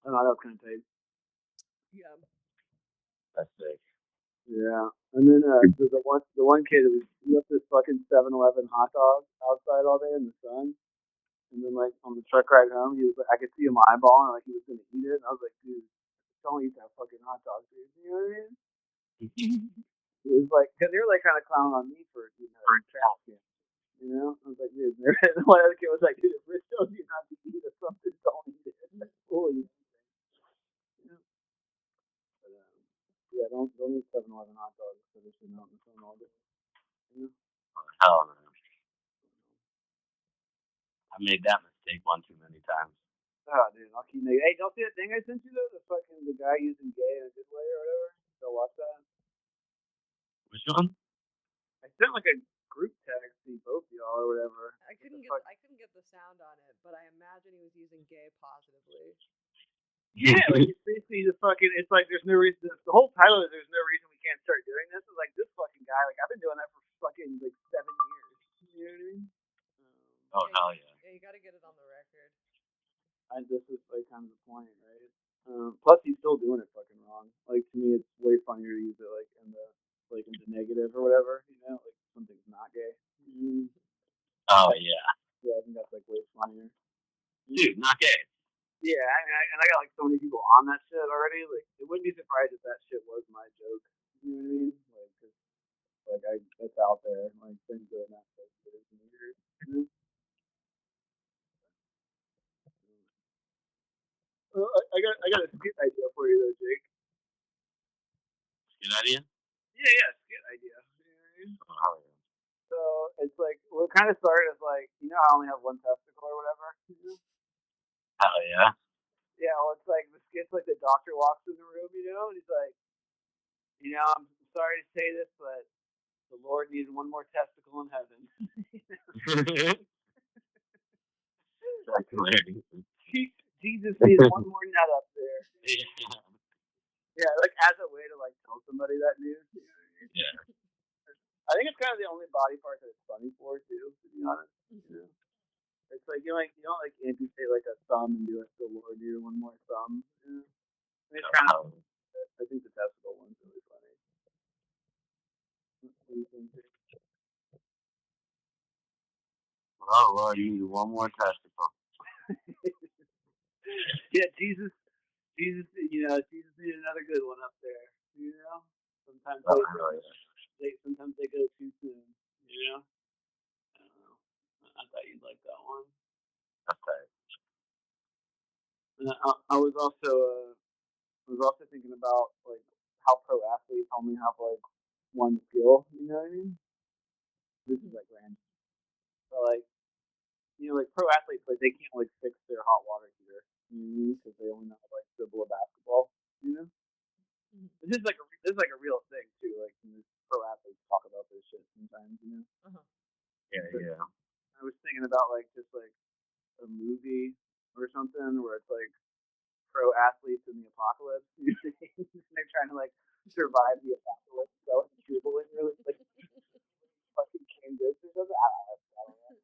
I know that kind of paid. Yeah. That's sick. Yeah, and then the one kid that was he left this fucking 7-Eleven hot dog outside all day in the sun, and then like on the truck ride home, he was like, I could see him eyeballing like he was gonna eat it, and I was like, dude, don't eat that fucking hot dog, dude. You know what I mean? It was like, cause they were like kind of clowning on me for eating a trash can. You know, I was like, dude. And one other kid was like, dude, if Rich tells you not to eat or something, don't eat it. That's fully. Yeah. But, yeah, don't eat 7-Eleven hot dogs because they're sitting out in the sun all day. You know? Hell no. I made that mistake one too many times. Oh, dude, I'll keep negative. Hey, don't see that thing I sent you though? The guy using gay in a good way or whatever. Still watch that? Which one? I sent like a group text to both y'all or whatever. I couldn't get the sound on it, but I imagine he was using gay positively. Yeah, like it's basically just fucking. It's like there's no reason. The whole title is "There's no reason we can't start doing this." Is like this fucking guy. Like I've been doing that for fucking like 7 years. You know what I mean? Oh hell yeah! Yeah, you got to get it on the record. And this is like kind of the point, right? Plus, he's still doing it fucking wrong. Like to me, it's way funnier to use it like in the negative or whatever. You know, like something's not gay. Mm-hmm. Oh yeah. Yeah, I think that's like way funnier. Dude, not gay. Yeah, and I got like so many people on that shit already. Like, it wouldn't be surprised if that shit was my joke. You know what I mean? Like, cause, like it's out there. Like, been doing that for years and years. You know? I got a skit idea for you though, Jake. Skit idea? Yeah, skit idea. You know what I mean? Oh yeah. So it's like what kind of started as like I only have one testicle or whatever. You know? Hell yeah. Yeah, well, it's like the skit's like the doctor walks in the room, and he's like, I'm sorry to say this, but the Lord needed one more testicle in heaven. That's hilarious. Jesus needed one more nut up there. Yeah. Yeah, like as a way to like tell somebody that news. You know what I mean? Yeah. I think it's kind of the only body part that it's funny for too, to be honest. You know? It's like you don't like amputate like a thumb and do like the Lord needed one more thumb. You know? I mean, it's kind of. I think the testicle one's really funny. What do you think? Oh Lord, you need one more testicle. Yeah, Jesus needed another good one up there. You know, sometimes sometimes they go too soon. You know, I don't know. I thought you'd like that one. Okay. I was also thinking about like how pro athletes only have like one skill. You know what I mean? This is like random. So like like pro athletes like they can't like fix their hot water heater because they only know how to like dribble a basketball. You know. This is like a real thing too. Like pro athletes talk about this shit sometimes. You know. Uh-huh. Yeah. I was thinking about like just like a movie or something where it's like pro athletes in the apocalypse. They're trying to like survive the apocalypse, so like dribbling really like fucking Candace or something. I don't know.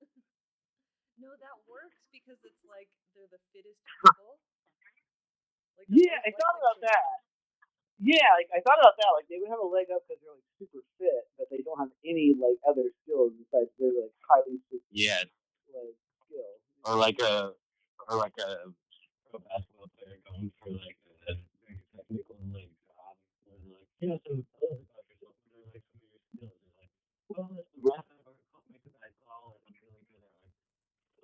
No, that works because it's like they're the fittest people. Like yeah, I thought about that. Yeah, like I thought about that. Like they would have a leg up because they're like super fit, but they don't have any like other skills besides their like highly like skill. Or like a pro basketball player going for like a technical like job. Like so tell us about yourself. What are like some of your skills? They're like, well, the ref make the guy call, and I'm really good at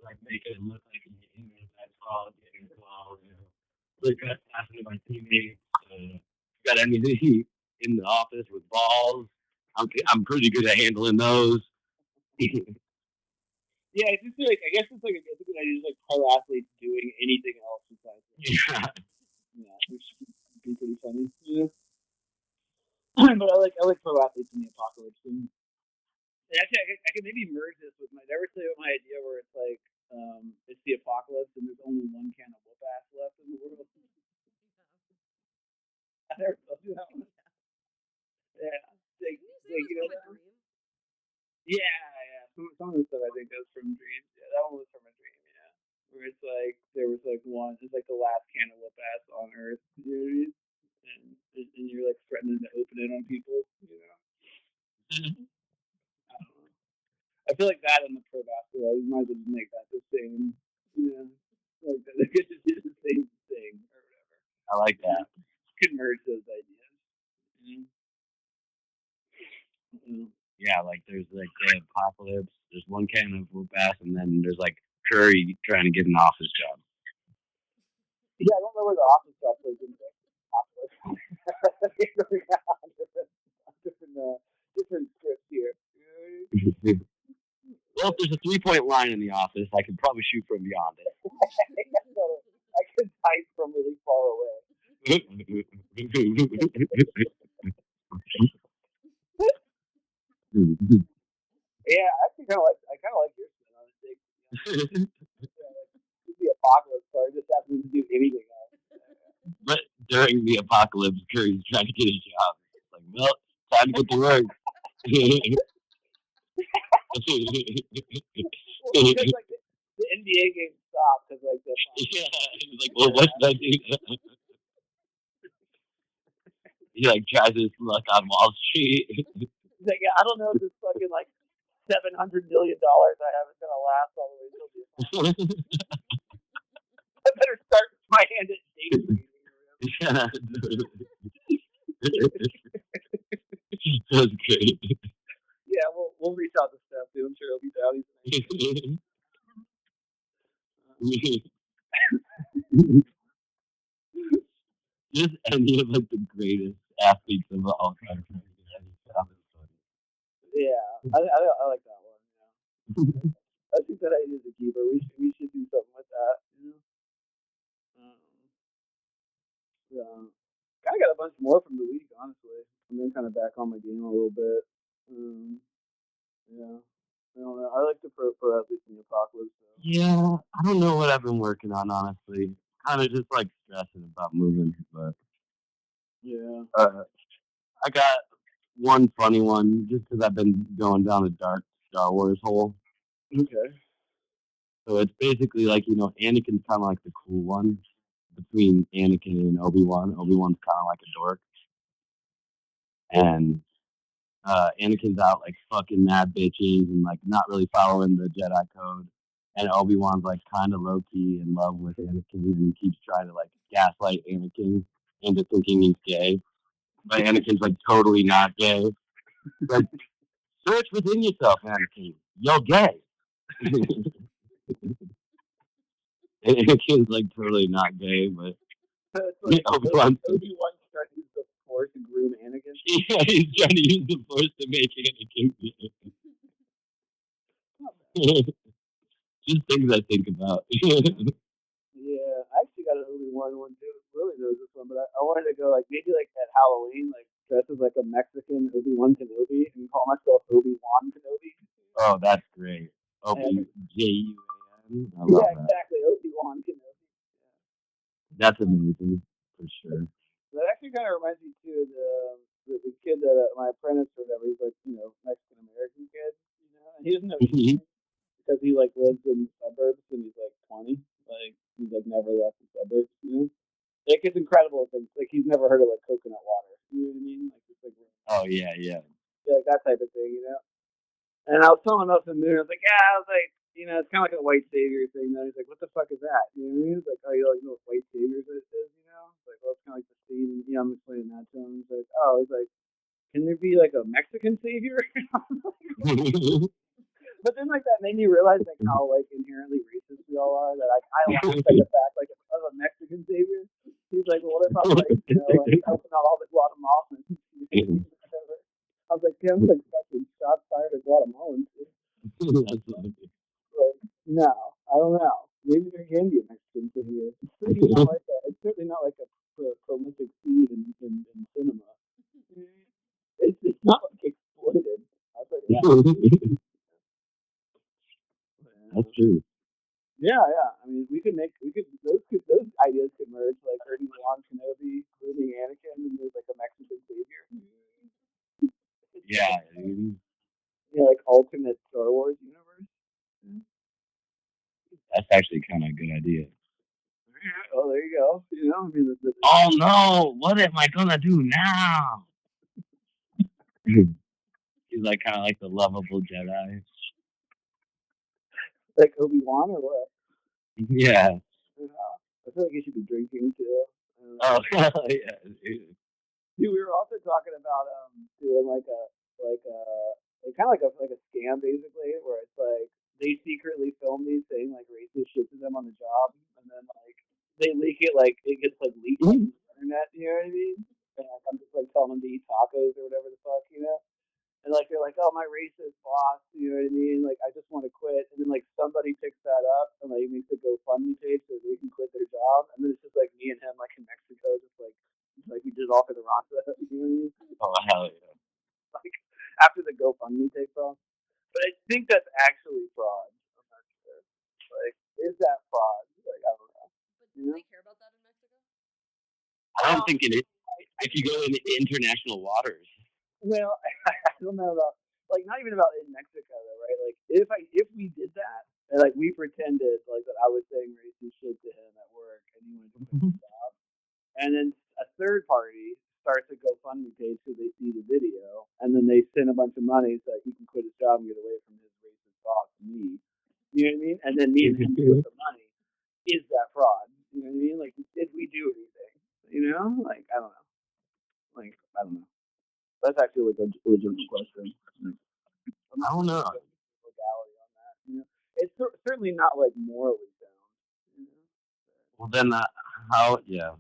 like make it look like you're getting the guy's call, getting the call, Really good at passing to my teammates. Got anything in the office with balls? I'm pretty good at handling those. Yeah, it's just like I guess it's like a good idea, just like pro athletes doing anything else besides. Yeah, which would be pretty funny. Yeah. But I like pro athletes in the apocalypse. And actually, I could maybe merge this with my. Did I ever tell you my idea where it's like it's the apocalypse and there's only one can of whoop ass left in the world? I never told you that one. Yeah. Yeah. Some of the stuff I think goes from dreams. Yeah, that one was from a dream. Yeah, where it's like there was like one. It's like the last can of whoop ass feel like that in the pro basketball, you might as well just make that the same. Yeah, like they could just do the same thing or whatever. I like that. You can merge those ideas. Yeah, like there's like the apocalypse. There's one can of bass, and then there's like Curry trying to get an office job. Yeah, I don't know where the office job plays into it. Different scripts here. Well, if there's a 3-point line in the office, I could probably shoot from beyond it. I could type from really far away. Yeah, I actually kind of like your spin on it. The apocalypse part just happens to do anything else. But during the apocalypse, Curry's trying to get a job. It's like, well, time to get to work. Well, because like the NBA game stopped because like the yeah, he's like, well, what should I do? He like tries his luck on Wall Street. He's like, yeah, I don't know if this fucking like $700 million I have is gonna last all the way until the apocalypse. I better start my hand at day trading. Yeah. That's great. Yeah, we'll reach out to Steph too. I'm sure he'll be down. Just any of like the greatest athletes of all time. Yeah, I like that one. Yeah. I think that idea is a keeper. We should do something with that. You know? Yeah. I got a bunch more from the week, honestly. I'm then kind of back on my game a little bit. Yeah. I don't know. I like to pro athletes in the apocalypse. Though. Yeah, I don't know what I've been working on, honestly. Kind of just like stressing about moving, but yeah. I got one funny one just because I've been going down a dark Star Wars hole. Okay. So it's basically like, Anakin's kind of like the cool one between Anakin and Obi-Wan. Obi-Wan's kind of like a dork. And Anakin's out like fucking mad bitches and like not really following the Jedi code. And Obi-Wan's like kind of low-key in love with Anakin and he keeps trying to like gaslight Anakin into thinking he's gay. But Anakin's like totally not gay. Like, search within yourself, Anakin. You're gay. Anakin's like totally not gay, but like Obi-Wan trying to use the Force to groom Anakin. Yeah, he's trying to use the Force to make Anakin gay. Just things I think about. Yeah, I actually got an Obi-Wan one too. Really knows this one, but I wanted to go like maybe like at Halloween, like dress as like a Mexican Obi-Wan Kenobi and call myself Obi-Wan Kenobi. Oh, that's great. Obi-J-U-A-N. Yeah, exactly. Obi-Wan Kenobi. Yeah. That's amazing, for sure. That actually kind of reminds me too of the kid that my apprentice or whatever. He's like Mexican American kid, and he doesn't know because he like lives in the suburbs and he's like 20, like he's like never left the suburbs, Like it's incredible things. Like he's never heard of like coconut water. You know what I mean? Like it's like oh yeah, like that type of thing, And I was telling him up in the moon, I was like, it's kind of like a white savior thing. And he's like, what the fuck is that? You know what I mean? He's like, oh, you know what white savior is? It's like, well, it's kind of like the scene. I'm explaining that to him. He's like, oh, can there be like a Mexican savior? But then like that made me realize like how like inherently racist we all are. That like I laugh at the fact like of a Mexican savior. He's like, well, what if I'm like like helping out all the Guatemalans? I was like, Tim's like fucking shots fired at Guatemalans. Like, no, I don't know. Maybe there can be a Mexican savior. It's certainly not like that. It's certainly not like a prolific seed in cinema. It's not like exploited. I was like, yeah. That's true. Yeah. I mean, those ideas could merge, like Obi-Wan Kenobi, including Anakin, and there's like a Mexican savior. Yeah. Like alternate Star Wars universe. That's actually kind of a good idea. Oh, there you go. I mean, oh no! What am I gonna do now? He's like kind of like the lovable Jedi. Like Obi-Wan or what? Yeah. I feel like you should be drinking too. Oh, yeah. Dude. Dude, we were also talking about doing like a kind of like a scam basically, where it's like they secretly film these saying like racist shit to them on the job, and then like they leak it, like it gets like leaked on the internet. You know what I mean? And like, I'm just like telling them to eat tacos or whatever the fuck, you know. And like they're like, oh, my racist boss, you know what I mean? Like I just want to quit, and then like somebody picks that up and like makes a GoFundMe page so they can quit their job, and then it's just like me and him like in Mexico, just like we did it all for the Rasa, you know what I mean? Oh, hell yeah. Like after the GoFundMe takes off, but I think that's actually fraud. I'm not sure. Like, is that fraud? Like I don't know. But You do know? they care about that in Mexico? I don't think it is. I If you go in international waters. Well, I don't know about like not even about in Mexico though, right? Like if we did that and like we pretended like that I was saying racist shit to him at work and he wanted to quit his job, and then a third party starts a GoFundMe page because they see the video, and then they send a bunch of money so that he can quit his job and get away from his racist boss, me. You know what I mean? And then me and him split the money. Is that fraud? You know what I mean? Like, did we do anything? You know? Like, I don't know. Like, I don't know. That's actually like a legitimate question. Like, I'm I not don't know. legality on that. You know, it's certainly not like morally sound. You know? Well, then how? Yeah.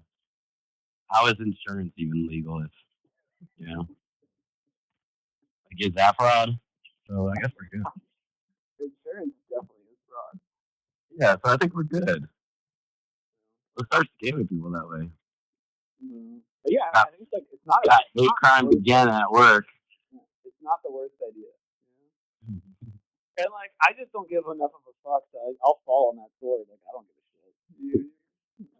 How is insurance even legal? If you know, like, is that fraud? So I guess we're good. Insurance definitely is fraud. Yeah. So I think we're good. Let's start scamming people that way. But yeah, Got, I think it's like it's not. got It's hate not the crime worst. began at work. It's not the worst idea. You know? And like, I just don't give enough of a fuck. So I'll fall on that sword. Like, I don't give a shit.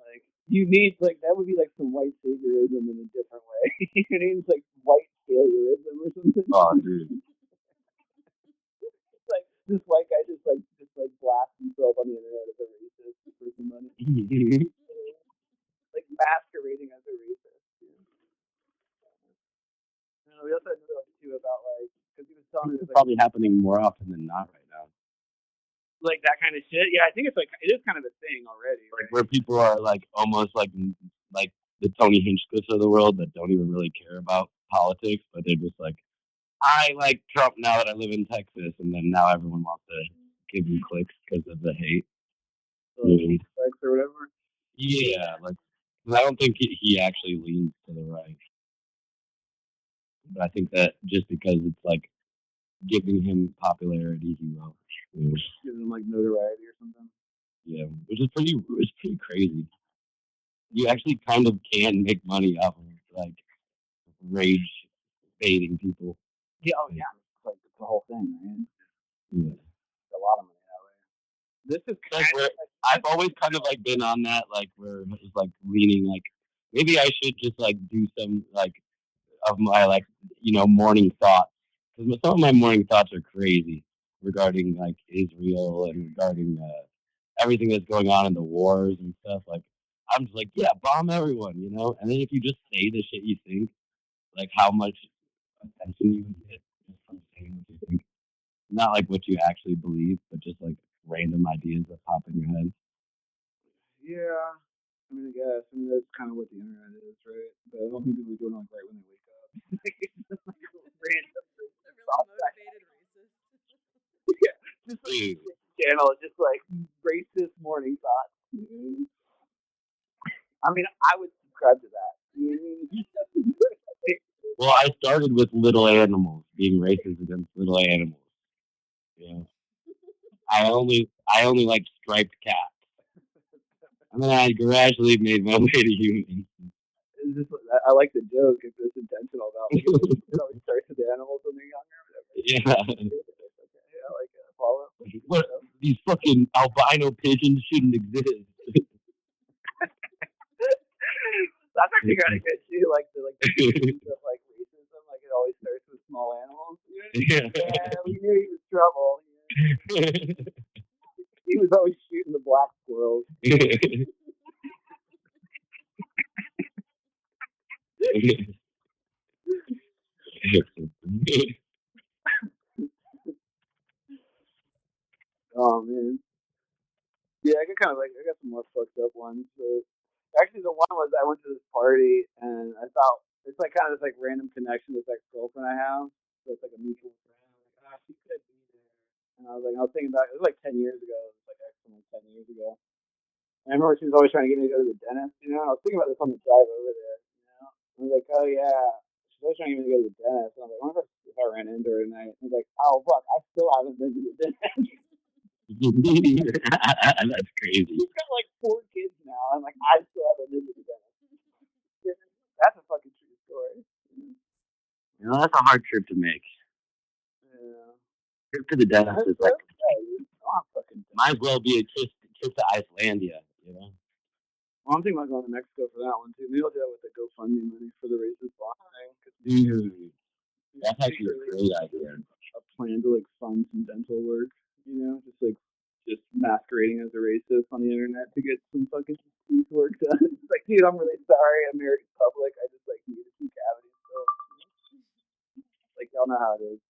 Like, you need like that would be like some white saviorism in a different way. You know, it's like white failureism or something. Oh, dude. Like this white guy just like blasts himself on the internet as a racist for some money. Like masquerading as a racist. You know, we also had another one too about like because he was telling me It's like, probably happening more often than not right now. like that kind of shit. Yeah, I think it's like it is kind of a thing already. Like where people are like almost like the Tony Hinchcliffes of the world that don't even really care about politics, but they're just like, I like Trump now that I live in Texas, and then now everyone wants to give him clicks because of the hate. So, like, or whatever. Yeah, like I don't think he actually leans to the right, but I think that just because it's like giving him popularity, he will. Giving him like notoriety or something. Yeah, which is pretty crazy. You actually kind of can make money off of like rage baiting people. Yeah, oh yeah, it's like it's the whole thing, man. Yeah. A lot of money that way. This is Like where I've always kind of like been on that like where it's like leaning like maybe I should just like do some like of my like morning thoughts because some of my morning thoughts are crazy regarding like Israel and regarding everything that's going on in the wars and stuff. Like I'm just like yeah, bomb everyone, and then if you just say the shit you think, like how much attention you would get just from saying what you think. Not like what you actually believe, but just like random ideas that pop in your head. Yeah. I mean, I guess. I mean, that's kind of what the internet is, right? But I don't think people are doing like right when they wake up. Random. They're really motivated racist. Yeah, just like channel, just like racist morning thoughts. I mean, I would subscribe to that. Well, I started with little animals, being racist against little animals. Yeah. I only like striped cats. And then I gradually made my way to humans. It's just, I like the joke if it's intentional about like, it always starts with the animals when they're younger or whatever. Yeah. Yeah, I like follow. What, these fucking albino pigeons shouldn't exist. That's actually kind of good too. Like the of like racism, like it always starts with small animals. Yeah. Yeah, we knew he was trouble. He was always shooting the black squirrels. Oh man. kind of like I got some more fucked up ones. But actually, the one was I went to this party and I thought it's like kind of this like random connection with this ex girlfriend I have. So it's like a mutual friend. Like, she could be there. And I was thinking back. It was like 10 years ago. It was like actually like 10 years ago. And I remember she was always trying to get me to go to the dentist. You know, I was thinking about this on the drive over there. You know, I was like, oh yeah. She's always trying to get me to go to the dentist. And I was like, I wonder if I ran into her tonight. I was like, oh fuck, I still haven't been to the dentist. That's crazy. She's got like 4 kids now. I'm like, I still haven't been to the dentist. That's a fucking true story. You know, that's a hard trip to make. Yeah. Trip to the dentist is like fucking might as well be a trip to Icelandia, you know. Well, I'm thinking about going to Mexico for that one too. Maybe I'll do that with the GoFundMe money for the racist block thing. Dude, that's actually a great idea. A plan to like fund some dental work, you know, just masquerading as a racist on the internet to get some fucking teeth work done. It's like, dude, I'm really sorry, American public. I just like needed some cavities. So, like, y'all know how it is.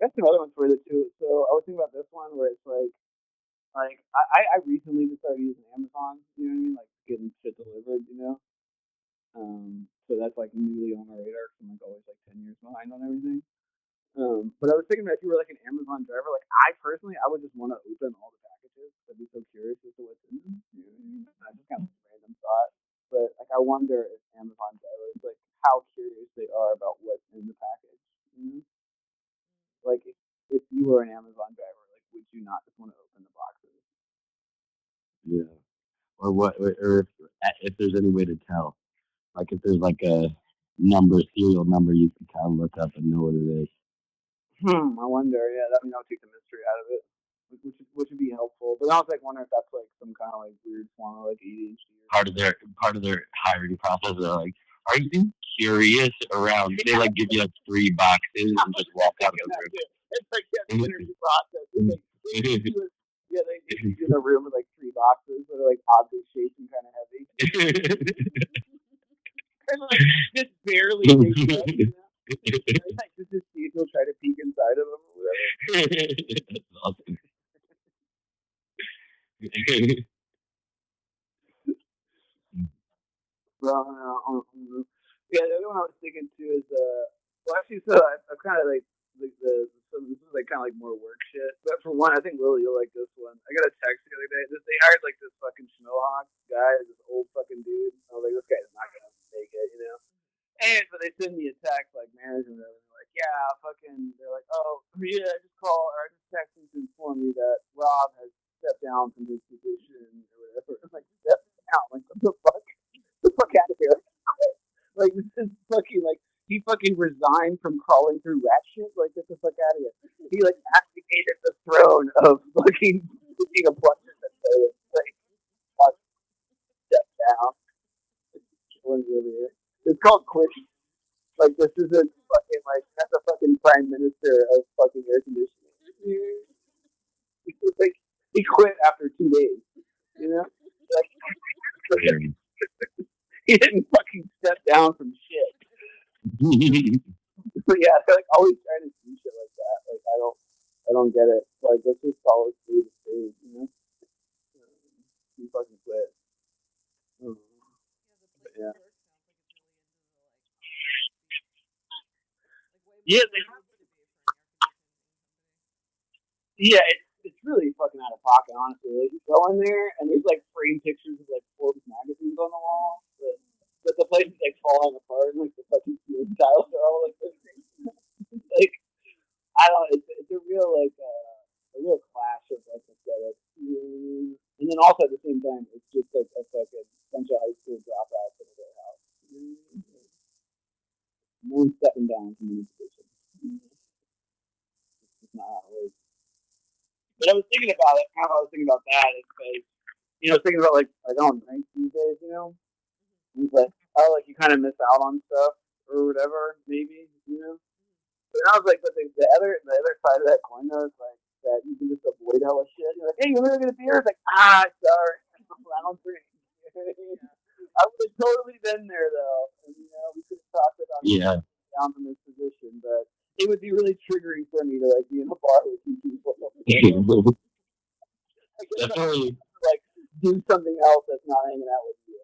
That's some other ones for it too. So I was thinking about this one where it's like I recently just started using Amazon. You know what I mean? Like getting shit delivered. You know. So that's like newly on my radar. Cause I'm like always like 10 years behind on everything. But I was thinking that if you were like an Amazon driver, like I personally, I would just want to open all the packages. I'd be so curious as to what's in them. You know what I mean? I just kind of random thought. But like I wonder if Amazon drivers like how curious they are about what's in the package. You know? Like if you were an Amazon driver, like would you not just want to open the boxes? Yeah. Or what? Or if there's any way to tell, like if there's like a serial number you can kind of look up and know what it is. I wonder. Yeah, that would take the mystery out of it, which would be helpful. But I was like wondering if that's like some kind of like weird form of like ADHD. Part of their hiring process. They're like, are you curious around? They like give you like 3 boxes and just walk out of the room. It's like the interview process. Yeah, they give you in a room with like 3 boxes that are like oddly shaped and kind of heavy. And like just barely shaped up, you know? Like just to see if you'll try to peek inside of them or whatever. That's awesome. Well, yeah, the other one I was thinking too is I kind of like this is like kind of like more work shit. But for one, I think Lily, you'll like this one. I got a text the other day. They hired like this fucking Schmohawk guy, this old fucking dude. I was like, this guy's not gonna make it, you know. And so they send me a text like management, and they're like, yeah, fucking. They're like, oh yeah, I just texted to inform you that Rob has stepped down from his position or whatever. I'm like, stepped down? Like what the fuck? Get the fuck out of here! Like this is fucking like he fucking resigned from crawling through rat shit. Like get the fuck out of here! He like abdicated the throne of fucking being a butcher. Like fuck, step down. Killing me over here. It's called quitting. Like this isn't fucking like that's a fucking prime minister of fucking air conditioning. Like he quit after 2 days. You know, like he didn't fucking step down from shit. But yeah, they're like always trying to do shit like that. Like I don't get it. Like let's just follow through the stage, you know? You fucking quit. Yeah. Yeah, yeah, it's really fucking out of pocket, honestly. Like you go in there and there's like framed pictures of like Forbes magazines on the wall, but the place is like falling apart and like the fucking ceiling tiles are all like like I don't know, it's a real like a real clash of like aesthetics. And then also at the same time it's just like a fucking bunch of high school dropouts in their house. No one's stepping down from any position. It's not how it works. But I was thinking about it. How I was thinking about that is because thinking about like on drinks these days. It's like like you kind of miss out on stuff or whatever, maybe. But I was like, but the other side of that coin though is like that you can just avoid hella shit. You're like, hey, you want to get a beer? It's like, sorry, I don't drink. I would have totally been there though, and we could have talked about down from this position, but it would be really triggering for me to like be in a bar with 2 people. Definitely, like do something else that's not hanging out with you.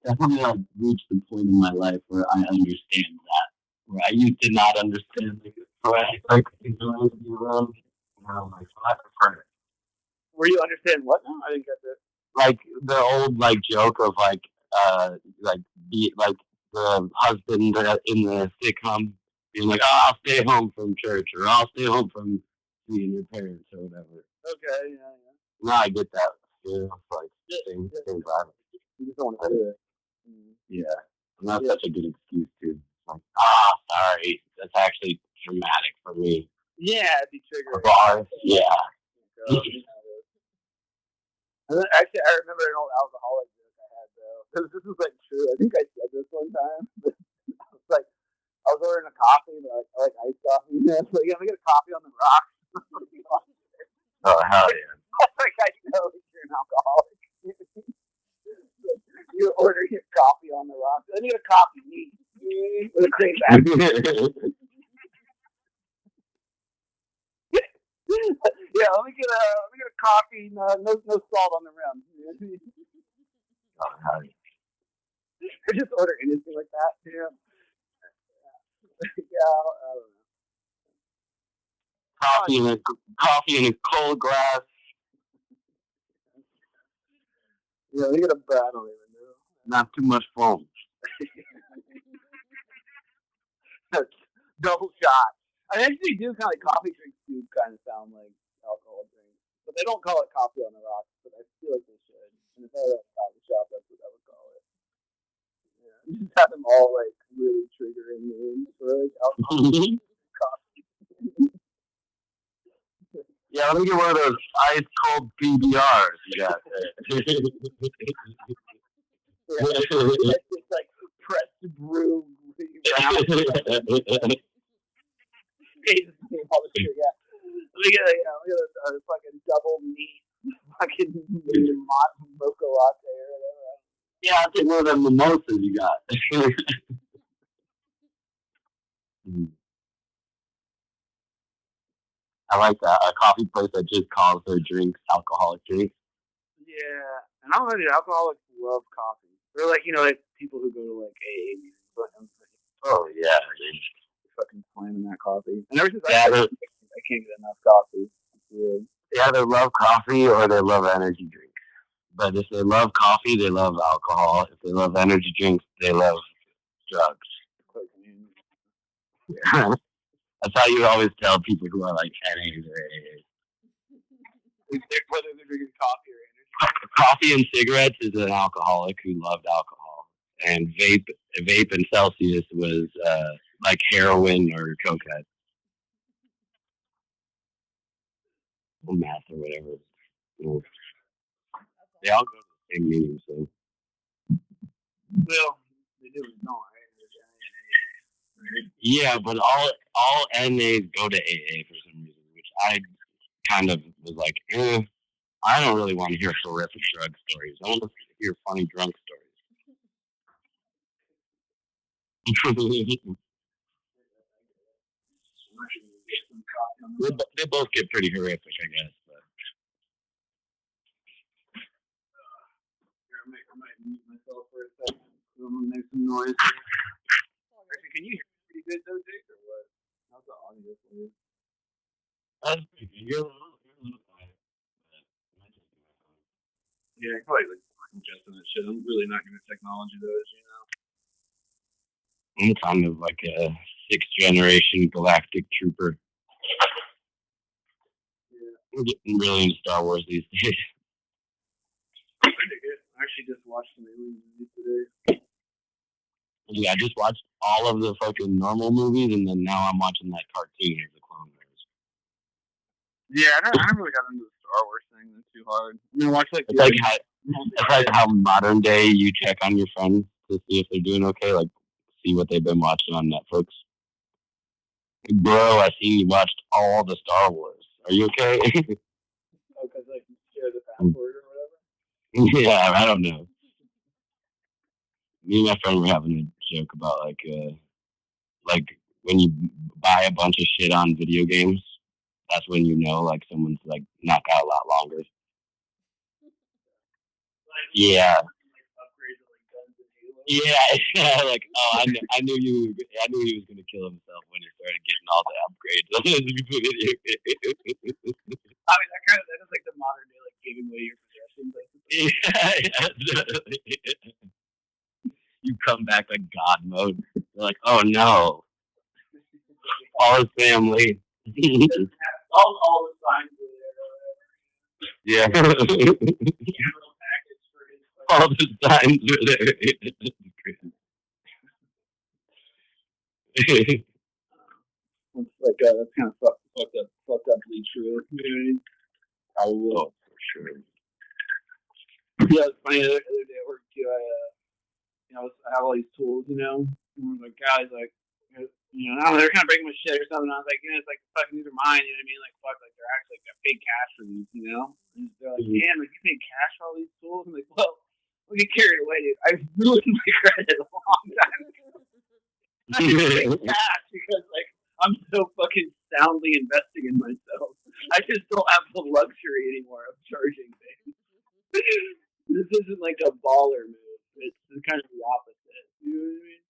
definitely like reached the point in my life where I understand that. Where I used to not understand like things around me around. Now I'm like, so I prefer it. Where you understand what now? I didn't get this. Like the old like joke of like the husband in the sitcom being like, oh, I'll stay home from church or I'll stay home from seeing your parents or whatever. Okay, yeah. No, I get that. Yeah, like same vibe. You just don't want to do it. Yeah, and that's Yeah. such a good excuse too. Like, sorry, that's actually traumatic for me. Yeah, it'd be triggering. Bars, yeah. And then, actually, I remember an old alcoholic joke I had though. Because this was like true. I think I said this one time. I was like, I was ordering a coffee, but I like iced coffee. And I was like, yeah, let me get a coffee on the rocks. Oh hell yeah! Like I know you're an alcoholic. You order your coffee on the rocks. Let me get a coffee, neat, with a cream back. Yeah, let me get a coffee. No salt on the rim. Oh hell yeah! I just order anything like that. Yeah. Yeah, I don't know. Coffee in a cold glass. Yeah, let me get a I don't even know. Not too much foam. Double shot. I actually do kind of like coffee drinks do kind of sound like alcohol drinks, but they don't call it coffee on the rocks. But I feel like they should. And if I had a coffee shop, that's what I would call it. Yeah, you just have them all like really triggering names for like alcohol coffee. Yeah, let me get one of those ice cold PBRs you got there. It's like pressed brew. Let me get a fucking double meat fucking mocha latte or whatever. Yeah, I'll take one of them mimosas you got. I like that. A coffee place that just calls their drinks alcoholic drinks. Yeah, and I don't know, dude, alcoholics love coffee. They're like, like people who go to like AA meetings. Oh yeah, fucking slamming that coffee. And ever since I can't get enough coffee. It's weird. They either love coffee or they love energy drinks. But if they love coffee, they love alcohol. If they love energy drinks, they love drugs. Yeah. That's how you always tell people who are like NAs or AAs. Whether they're drinking coffee or energy. Coffee and cigarettes is an alcoholic who loved alcohol. And vape and Celsius was like heroin or cocaine. Or meth or whatever. They all go to the same meeting, so. Well, they do not, right? Yeah, but all NAs go to AA for some reason, which I kind of was like, I don't really want to hear horrific drug stories. I want to hear funny drunk stories. They both get pretty horrific, I guess. But I might mute myself for a second. I'm gonna make some noise. Actually, can you hear me pretty good though, Jake, or what? How's the audio for you? That's pretty good. You're a little quiet. Yeah, I probably like ingesting that shit. I'm really not good at technology though, as you know. I'm kind of like a 6th generation galactic trooper. Yeah. I'm getting really into Star Wars these days. I actually just watched some alien movies today. Yeah, I just watched all of the fucking normal movies, and then now I'm watching that cartoon of the Clone Wars. Yeah, I never really got into the Star Wars thing. That's too hard. I mean, I watched like it's like how modern day you check on your friends to see if they're doing okay, like see what they've been watching on Netflix. Bro, I seen you watched all the Star Wars. Are you okay? Because like you share the password or whatever. Yeah, I don't know. Me and my friend were having a joke about like when you buy a bunch of shit on video games that's when you know like someone's like not got a lot longer. Yeah. Upgrades of like guns and Halo. Yeah, like I knew he was gonna kill himself when he started getting all the upgrades on his video game. I mean, that is like the modern day like giving away your possessions. Yeah. You come back like God mode. You're like, oh no, all his family. all the signs were there. Yeah. Capital package for his. All the signs were there. Like that's kind of fucked uply true. You know what I mean? Probably. Oh, for sure. Yeah, it's funny. The other day at work too, I have all these tools, and like guys, like, I don't know, they're kind of breaking my shit or something. I was like, it's like fucking these are mine. You know what I mean? Like fuck, like they're actually like I paid cash for these. And they're like, damn, like you paid cash for all these tools? I'm like, well, we get carried away, dude. I ruined my credit a long time ago. I paid cash because like I'm so fucking soundly investing in myself. I just don't have the luxury anymore of charging things. This isn't like a baller move. It's kind of the opposite. You know what I mean?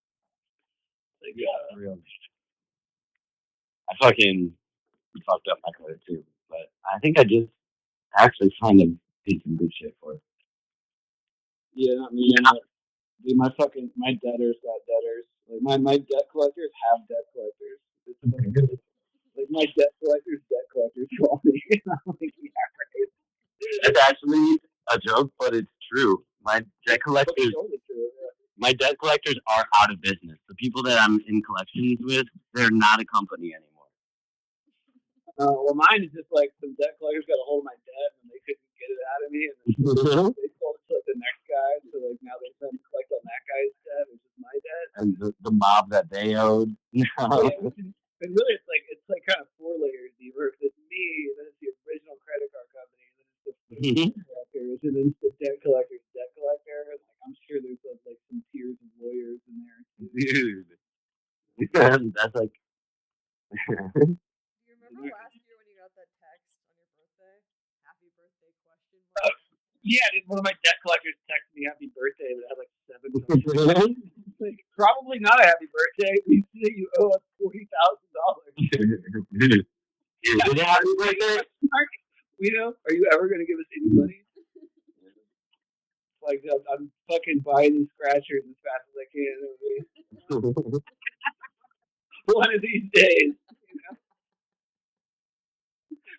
Like, yeah, real. I fucking fucked up my credit too, but I think I just actually kind of did some good shit for it. Yeah, not me. Dude, my debtors got debtors. Like my debt collectors have debt collectors. Like my debt collectors call me. I'm like, yeah, right. It's actually a joke, but it's true. My debt collectors are out of business. The people that I'm in collections with, they're not a company anymore. Well, mine is just like some debt collectors got a hold of my debt and they couldn't get it out of me, and then they sold it to like the next guy. So like now they're trying to collect on that guy's debt, which is my debt. And the mob that they owed. And really, it's like kind of 4 layers deeper. It's me, and then it's the original credit card company, and then it's the collectors, and then it's the debt collector's debt collector. And like I'm sure there's like some tiers of lawyers in there. Dude, that's like. Do you remember last year when you got that text on your birthday? Happy birthday question mark? Yeah, one of my debt collectors texted me happy birthday, but it had like 7. Like, probably not a happy birthday. You say you owe us $40,000. Is it happy birthday? Are you ever going to give us any money? Like, I'm fucking buying these scratchers as fast as I can. One of these days,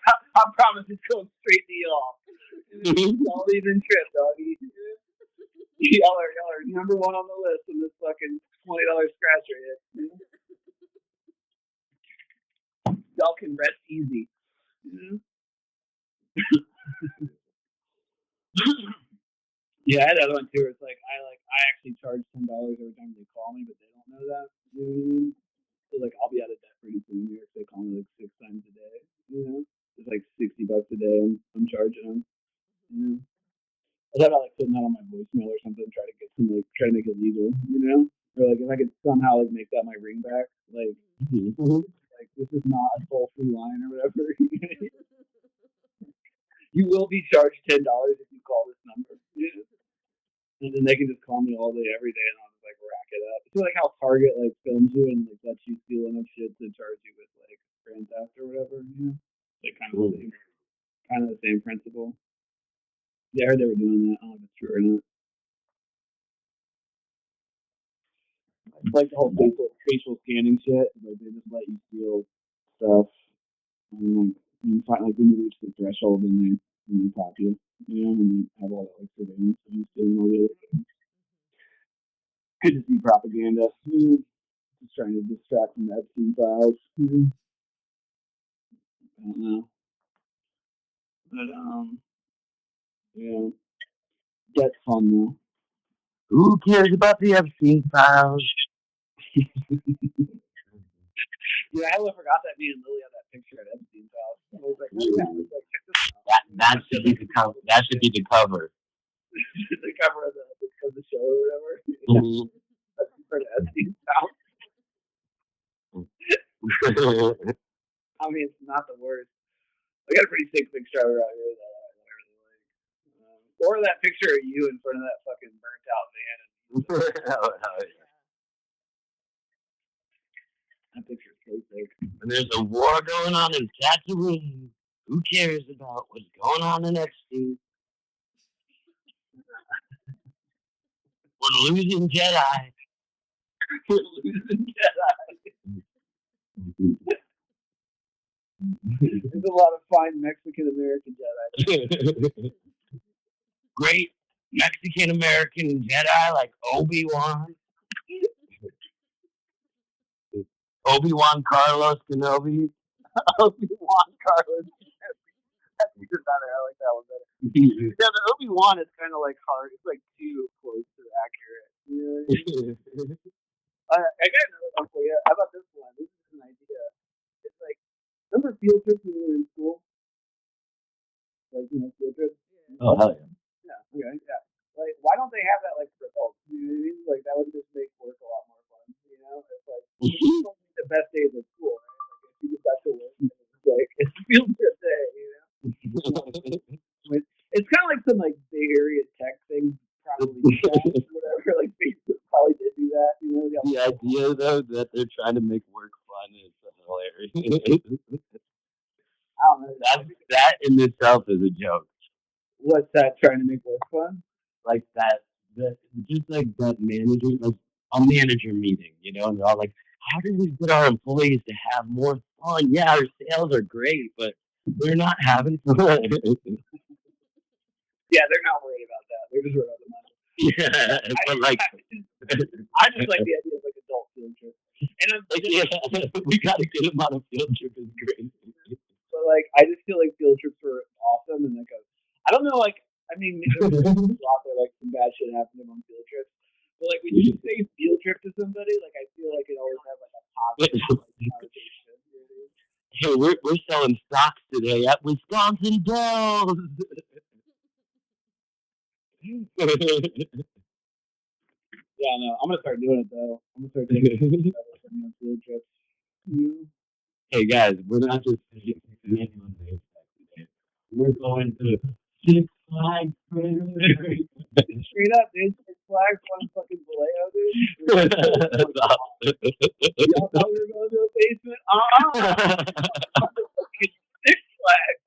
I promise it's going straight to y'all. All these in trip, doggy. Y'all are number 1 on the list on this fucking $20 scratcher hit. Y'all can rest easy. Yeah, I had that one too. It's like I actually charge $10 every time they call me, but they don't know that. You know what I mean? So like I'll be out of debt pretty soon here if they call me like 6 times a day. It's like $60 a day. I'm charging them. I thought about like putting that on my voicemail or something, try to make it legal. Or like if I could somehow like make that my ringback, like like this is not a toll-free line or whatever. You will be charged $10 if you call this number. And then they can just call me all day, every day, and I'll just like rack it up. It's like how Target like films you and like lets you steal enough shit to charge you with like grand theft or whatever. Like kind of the same principle. Yeah, I heard they were doing that. I don't know if it's true or not. Like the whole facial scanning shit. Like they just let you steal stuff, and like when you reach the threshold, and they pop you. And they have all that like surveillance of you stealing all the other things. Good to see propaganda. Just trying to distract from the Epstein files. I don't know. But yeah. That's fun though. Who cares about the Epstein files? Yeah, I totally forgot that me and Lily had that picture at Epstein's house. I was like, check this out. That should be the cover. That should be the cover. The cover of the show or whatever. Mm-hmm. That's for Epstein's house. I mean, it's not the worst. I got a pretty sick picture out here that I really like. Or that picture of you in front of that fucking burnt out van. Oh, yeah. That picture's so sick. And there's a war going on in Tatooine. Who cares about what's going on in Epstein? We're losing Jedi. We're losing Jedi. There's a lot of fine Mexican American Jedi. Great Mexican American Jedi like Obi-Wan. Obi-Wan Carlos Kenobi. Obi-Wan Carlos. That's even better. I like that one better. Yeah, the Obi-Wan is kind of like hard. It's like too close to accurate. You know what I mean? I got another one for you. How about this one? This is an idea. It's like, remember field trips when you were in school? Like, field trips? Oh, hell yeah. Yeah, okay, yeah. Like, why don't they have that, like, for adults? You know what I mean? Like, that would just make work a lot more fun, you know? It's like, the best days of school, right? Like, if you get back to work, it's like, it's a field trip day, you know? It's kind of like some, like, Bay Area tech thing, probably, whatever, like, Facebook probably did do that, you know? The idea, though, that they're trying to make work fun is hilarious. I don't know. That in itself is a joke. What's that, trying to make work fun? Like just like that manager, like a manager meeting, and they're all like, how do we get our employees to have more fun? Yeah, our sales are great, but they're not having fun. Yeah, they're not worried about that. They're just worried about the money. Yeah, but like, I just like the idea of like adult field trip. And I'm like, yeah, we gotta get them on a field trip. Is great. But like, I just feel like field trips are awesome, and like, I don't know, like, I mean, there's a lot there, like some bad shit happened to them on field trips. But like, when you say field trip to somebody, like, I feel like it always has like a positive connotation. Hey, we're selling stocks today at Wisconsin Dells. Yeah, no, I'm gonna start doing it though. I'm gonna start taking field trips. Hey guys, we're not just anyone's today. We're going to Six Flags. Straight up, dude. Six Flags on fucking Vallejo, dude. That's awesome. Y'all thought we were going to a basement? Six Flags.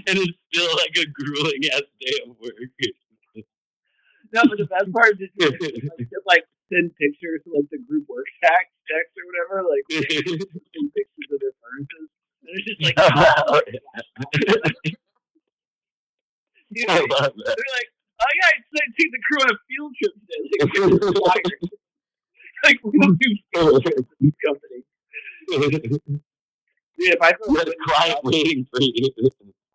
And it's still like a grueling ass day of work. No, but the best part is just like send pictures to like the group work text or whatever, like send pictures of their furnaces. And it's just like, I love that. They're like, oh yeah, I take the crew on a field trip today. Like we don't do field trips in this company. Dude, if I got a client waiting for you.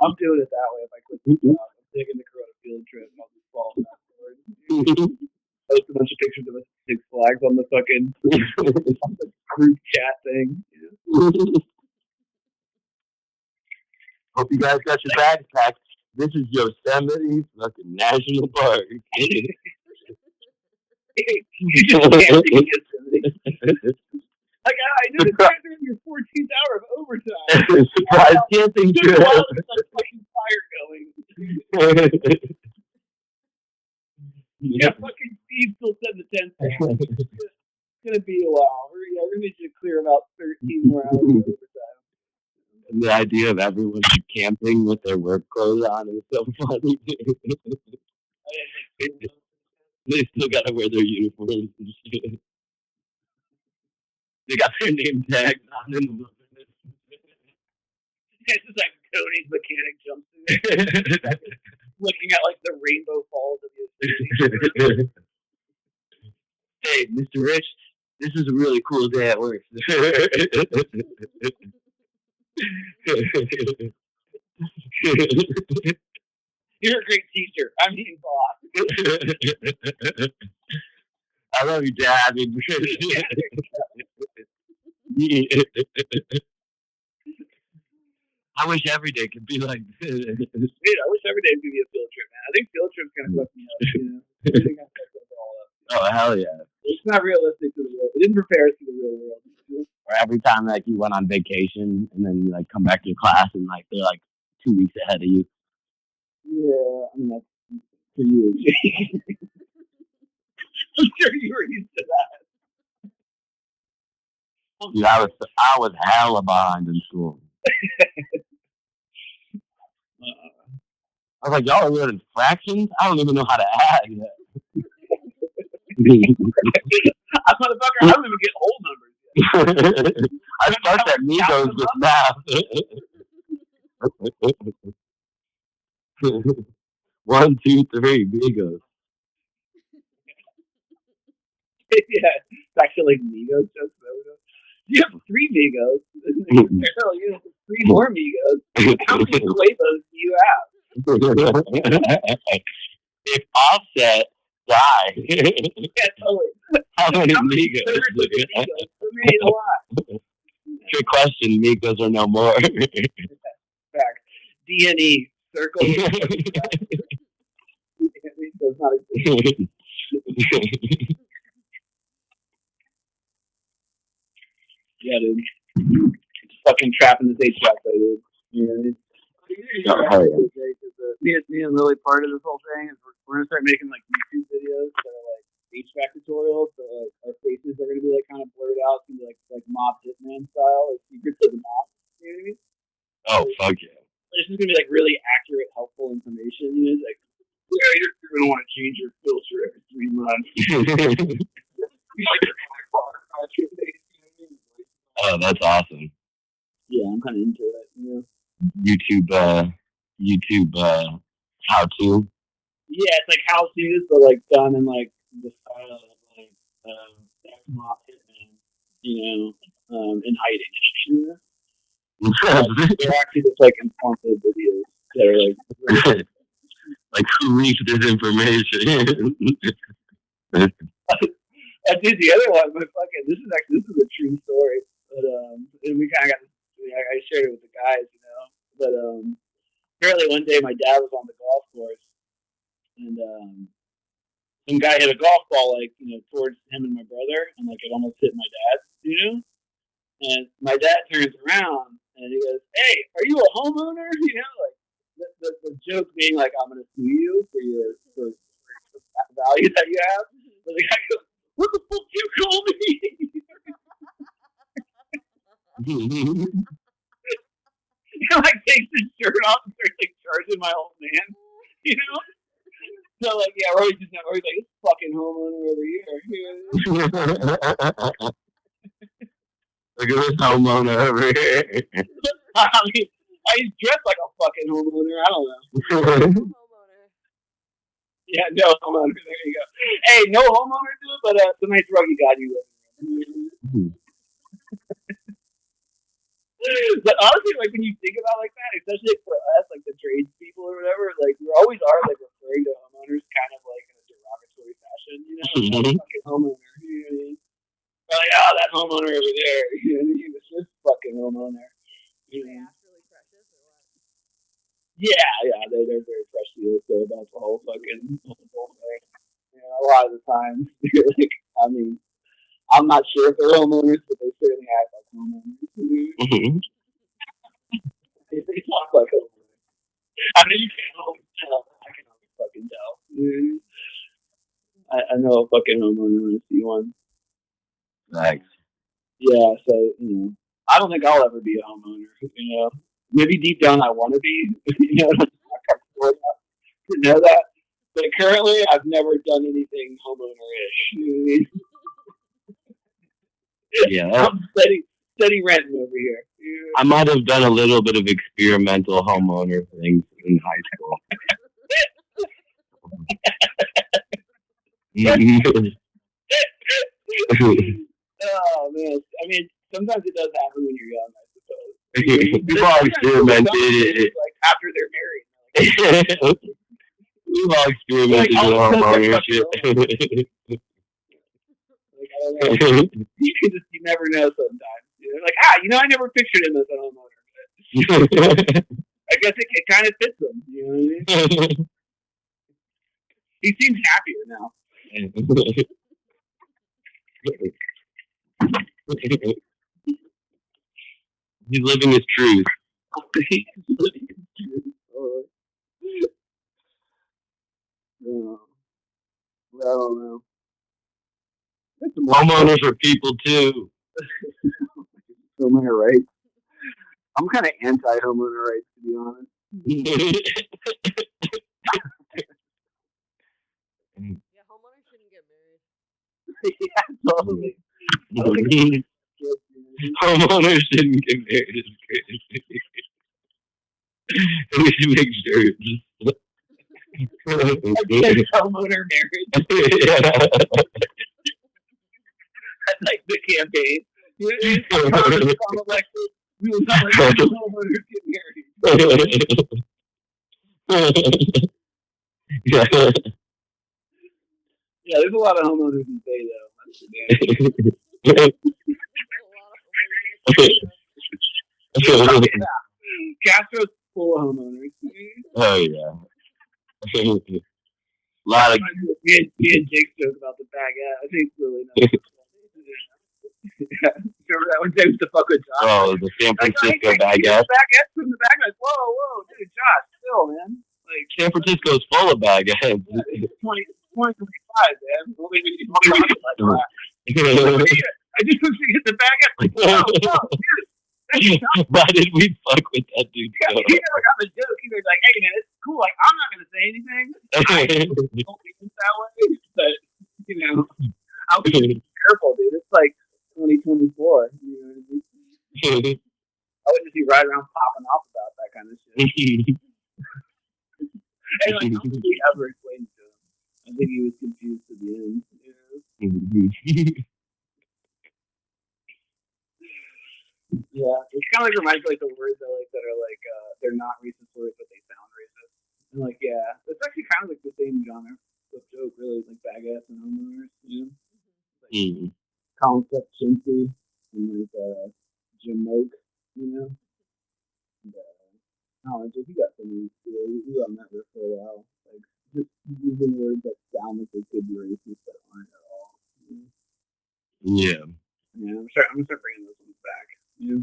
I'm doing it that way. If I quit the job, I'm taking the crew on a field trip. And I'll just fall afterwards. Post a bunch of pictures of us Six Flags on the fucking group chat thing. Hope you guys got your bags packed. This is Yosemite fucking National Park. You just can't see Yosemite. Like, I know the guys are in your 14th hour of overtime. Surprise camping trip. There's a fucking fire going. Yeah, fucking Steve still said the 10th. It's gonna be a while. We're gonna need you to clear about 13 more hours of overtime. And the idea of everyone camping with their work clothes on is so funny. They still gotta wear their uniforms and shit. They got their name tags on in the wilderness. It's just like Cody's mechanic jumpsuit. Looking at like the rainbow falls of Yosemite. Hey, Mr. Rich, this is a really cool day at work. You're a great teacher. I'm eating boss. I love you, Dad. I mean, I wish every day could be like this. Dude, I wish every day could be a field trip, man. I think field trips kind of fuck me up, you know? I think I fucked up all up. Oh, hell yeah. It's not realistic to the world. It didn't prepare us for the real world. Or every time like you went on vacation and then you like come back to your class and like they're like 2 weeks ahead of you. Yeah, I mean that's for you. I'm sure you were used to that. Dude, I was hella behind in school. I was like, y'all are learning fractions? I don't even know how to add yet. Motherfucker, I don't even get whole numbers yet. I start at Migos with math. 1, 2, 3, Migos. Yeah, it's actually like Migos jokes. You have 3 Migos. You have 3 more Migos. How many Cuevas do you have? If Offset die, Yeah, totally. how many Migos? So many a lot. Trick question, Migos are no more. Fact. D&E circle. Does not exist. Yeah, dude. Fucking trapping this HVAC, dude. You know, me and Lily, part of this whole thing is we're gonna start making like YouTube videos that are like HVAC tutorials. So like our faces are gonna be like kind of blurred out, to like mob hitman style, like secrets of the mob. You know what I mean? Oh fuck yeah! This is gonna be like really accurate, helpful information. You know, it's like you're gonna want to change your filter every 3 months. Oh, that's awesome. Yeah, I'm kind of into it. You know? YouTube, how to. Yeah, it's like how to's, but like done in like the style of like mob hitman, you know, in hiding. You know? They're actually just like informative videos that are like like who leaked this information? Dude, the other one, but fucking, this is a true story. But and we kind of got, I shared it with the guys, you know. But apparently one day my dad was on the golf course, and some guy hit a golf ball like towards him and my brother, and like it almost hit my dad, you know. And my dad turns around and he goes, "Hey, are you a homeowner?" You know, like the joke being like, "I'm gonna sue you for for value that you have." But the guy goes, "What the fuck do you call me?" Like takes his shirt off and starts like charging my old man, you know. So like, yeah, we're always like, "This fucking homeowner over here." Look at this homeowner over here. I mean, he's dressed like a fucking homeowner. I don't know. Homeowner. Yeah, no homeowner. There you go. Hey, no homeowner, dude, but it's a nice ruggy god you live in. But honestly, like when you think about it like that, especially for us, like the tradespeople or whatever, like we always are like referring to homeowners kind of like in a derogatory fashion, you know, like fucking homeowner. You know what I mean? We're like, oh, that homeowner over there, you know, he was just fucking homeowner. You know? Really precious or what? Yeah, they're very precious about the whole fucking whole thing. You know, a lot of the time, like, I mean, I'm not sure if they're homeowners, but they certainly act like homeowners. They talk like homeowners. I mean, you can't always tell. I can always fucking tell. I know a fucking homeowner when I see one. Thanks. Yeah, so I don't think I'll ever be a homeowner. You know, maybe deep down I want to be. You know, to know that. But currently, I've never done anything homeowner-ish. You know what I mean? Yeah, I'm steady renting over here. I might have done a little bit of experimental homeowner things in high school. Oh man, I mean, sometimes it does happen when you're young, I suppose. We've all experimented it. Like after they're married. We've all experimented with homeownership. Like, I don't know. You never know sometimes. Like, I never pictured him as a homeowner. I guess it kind of fits him. You know what I mean? He seems happier now. He's living his truth. He's living his truth. I don't know. Homeowners are people too. Homeowner rights. I'm kind of anti-homeowner rights, to be honest. Yeah, homeowners shouldn't get married. Yeah, totally. Homeowners shouldn't get married. It's crazy. We should make shirts. Homeowner marriage. That's like the campaign. We will not let homeowners get married. Yeah, there's a lot of homeowners in Bay, though. That's the damn. Castro's full of homeowners. Oh yeah. A lot of me and Jake joke about the baguette. I think it's really nice. Remember that one time to fuck with Josh? Oh, the San Francisco baguette. Baguettes from the baguette. Whoa, dude, Josh, still, man. Like San Francisco's full of baguettes. 2025, man. I just wish we get the baguette. Like, no, dude. Why did we fuck with that dude? Yeah, he never got the joke. He was like, hey, man, it's cool. Like, I'm not going to say anything. I don't think it's that way. But, you know, I'll be careful, dude. It's like 2024. You know what I mean? I would just be right around popping off about that kind of shit. And, like, I don't think he ever explained to him. I think he was confused to the end. You know? Yeah, it kind of like reminds me like the words that are like they're not racist words but they sound racist. And like yeah, it's actually kind of like the same genre of joke, really, like baguettes and homeowners, you know. Like, concept Chincy and like Jim Moke, you know. And, I don't know, you got some of these too. We on that for a while, like just using words that sound like they could be racist but aren't at all. You know? Yeah. Yeah, I'm gonna start bringing those ones back. Yeah.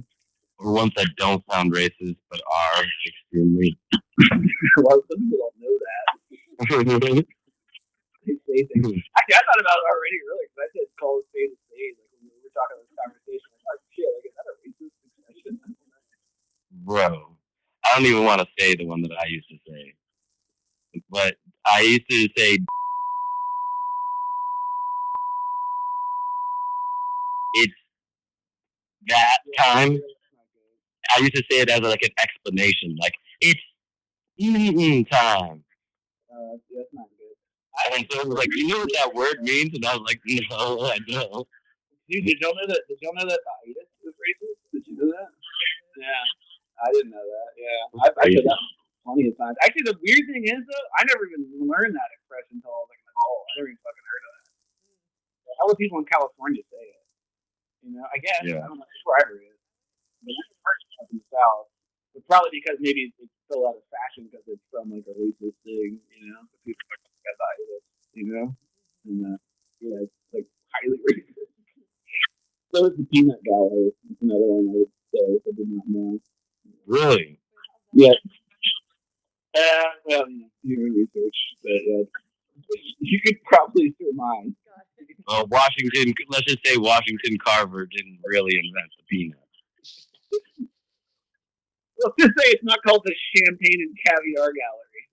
Or ones that don't sound racist but are extremely. Well, some people don't know that. They say things. Actually, I thought about it already earlier because I said call a spade a spade. Like when we were talking about this conversation, like, oh shit, like is that a racist expression? Bro, I don't even want to say the one that I used to say, but I used to say. It's that time. I used to say it as like an explanation, like it's time. That's not good. And so it was like, you know what that word means? And I was like, no, I don't. Dude, did y'all know that the hiatus is racist? Did you know that? Yeah, I didn't know that. Yeah, I've said that plenty of times. Actually, the weird thing is though, I never even learned that expression until I was like an adult. I never even fucking heard of that. How would people in California say it? You know, I guess. Yeah. I don't know. That's where I heard it. But that's the first one in the South. But probably because maybe it's still out of fashion because it's from like a racist thing, you know. But people are like, I thought it, you know. And yeah, it's like highly racist. So is the peanut gallery. It's another one I would say if I did not know. Really? Yeah. Well, you're in research, but you could probably surmise. Washington. Let's just say Washington Carver didn't really invent the peanut. Let's just say it's not called the Champagne and Caviar Gallery.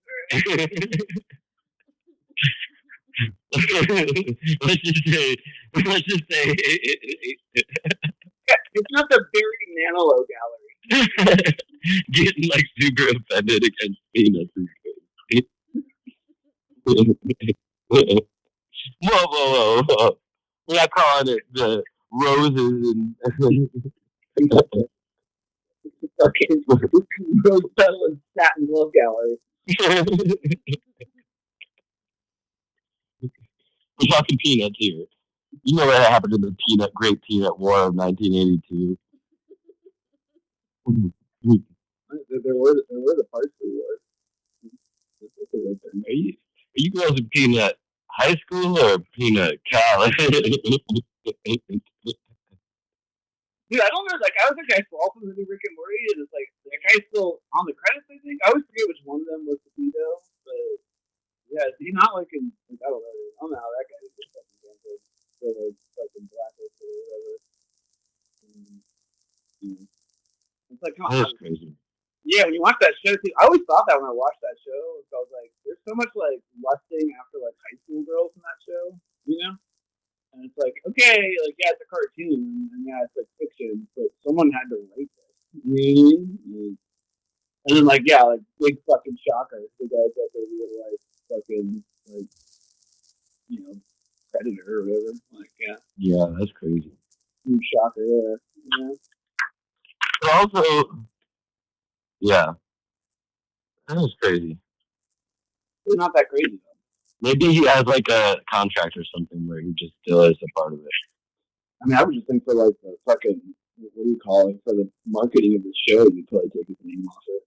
let's just say it's not the Barry Manilow Gallery. Getting like super offended against peanuts is good. Whoa. We're not calling it the roses and okay, Rose Petal and Satin Glove Gallery. We're talking peanuts here. You know what happened in the Great Peanut War of 1982. There were the parts of the war. Are you girls in peanut high school or peanut college? Dude, Dude, I don't know. Like, I was like, I saw from the new Rick and Morty, and it's like that guy's still on the credits. I think I always forget which one of them was the Vito, but yeah, he's not like in. Like, I don't know how that guy is fucking canceled. So like fucking blacklist or whatever. Mm. It's like, come on. That's crazy. Yeah, when you watch that show too, I always thought that when I watched that show, so I was like, there's so much like lusting after like high school girls in that show, you know? And it's like, okay, like yeah, it's a cartoon, and yeah, it's like fiction, but someone had to write this. Mm-hmm. And then like yeah, like big fucking shocker, the guys that they real like fucking like you know predator or whatever. Like yeah, Yeah, that's crazy. huge shocker there. Yeah. But also, yeah, that was crazy. It's not that crazy though. Maybe he has like a contract or something where he just still is a part of it. I mean, I would just think for like the fucking what do you call it for the marketing of the show, you'd probably take his name off it.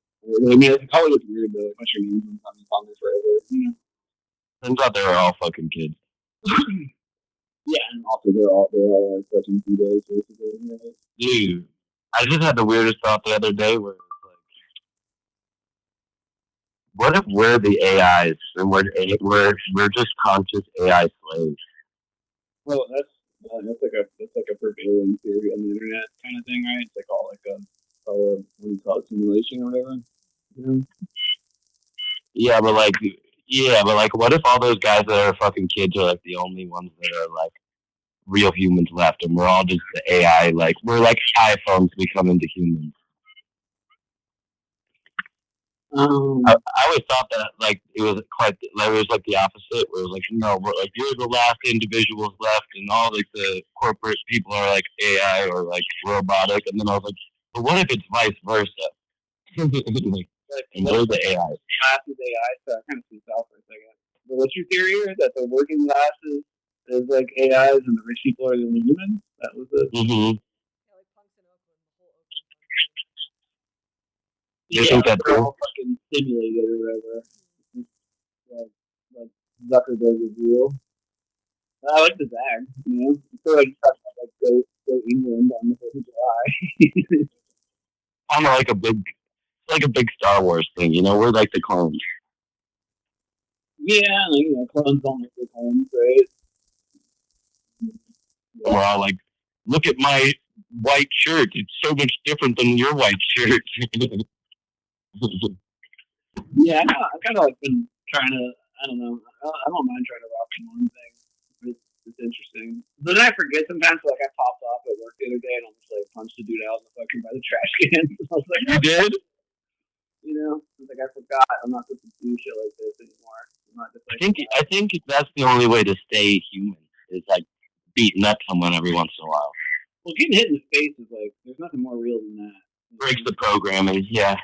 I mean, it's probably just weird though. Like, what's your name on there forever? You know? Turns out they were all fucking kids. Yeah, and also they're all like fucking pedos basically. Right? Dude, I just had the weirdest thought the other day where it was like, what if we're the AIs and we're just conscious AI slaves? Well, that's like a prevailing theory on the internet kind of thing, right? It's like all like a what do you call it, simulation or whatever. Yeah, but like, what if all those guys that are fucking kids are like the only ones that are like real humans left, and we're all just the AI? Like we're like iPhones becoming to humans. I always thought that like it was like the opposite, where it was like no, we're like you're the last individuals left, and all like the corporate people are like AI or like robotic, and then I was like, but what if it's vice versa? And we're the AI. Class is AI, so I kind of see out for a second. But what's your theory here? That the working class is like AIs and the rich people are the only humans? That was it. Mm-hmm. Yeah, like punks in Oakland, the whole Oakland. You think that's they're cool? all fucking simulated or whatever. Like Zuckerberg is real. I like the Zag, you know. I feel like go England on the 4th of July. Kind of like a big Star Wars thing, you know. We're like the clones. Yeah, like, you know, clones don't make their clones, right? Yeah. We're all like, look at my white shirt. It's so much different than your white shirt. Yeah, I kind of like been trying to. I don't know. I don't mind trying to rock some one thing. It's interesting. But then I forget sometimes. Like I popped off at work the other day and I just like punched a dude out in the fucking by the trash can. I was like, you did? You know, I was like, I forgot. I'm not supposed to do shit like this anymore. I'm not just like. I think that's the only way to stay human. Is like beating up someone every once in a while. Well, getting hit in the face is like there's nothing more real than that. Breaks the programming. Yeah.